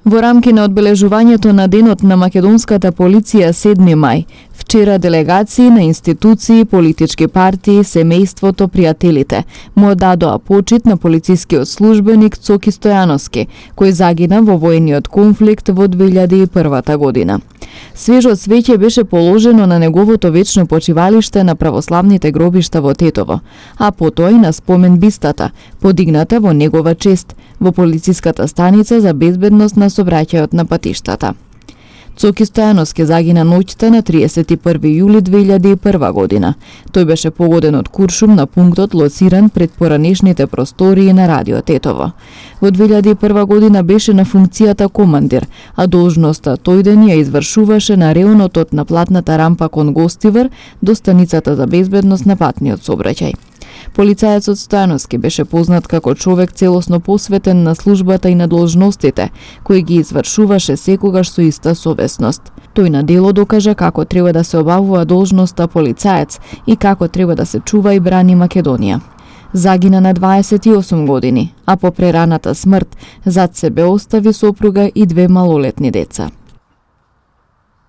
Во рамки на одбележувањето на денот на македонската полиција 7 мај, вчера делегации на институции, политички партии, семејството, пријателите му дадоа почит на полицискиот службеник Цоки Стојановски, кој загина во војниот конфликт во 2001 година. Свежо свеќе беше положено на неговото вечно почивалиште на православните гробишта во Тетово, а потоа и на спомен бистата, подигната во негова чест, во полициската станица за безбедност на сообраќајот на патиштата. Цоки Стојановски загина ноќта на 31 јули 2001 година. Тој беше погоден од куршум на пунктот лоциран пред поранешните простории на Радио Тетово. Во 2001 година беше на функцијата командир, а должноста тој ден ја извршуваше на реонот на платната рампа кон Гостивар до станицата за безбедност на патниот сообраќај. Полицајецот Стојановски беше познат како човек целосно посветен на службата и на должностите, кои ги извршуваше секогаш со иста совесност. Тој на дело докажа како треба да се обавува должноста полицаец и како треба да се чува и брани Македонија. Загина на 28 години, а по прераната смрт зад себе остави сопруга и 2 малолетни деца.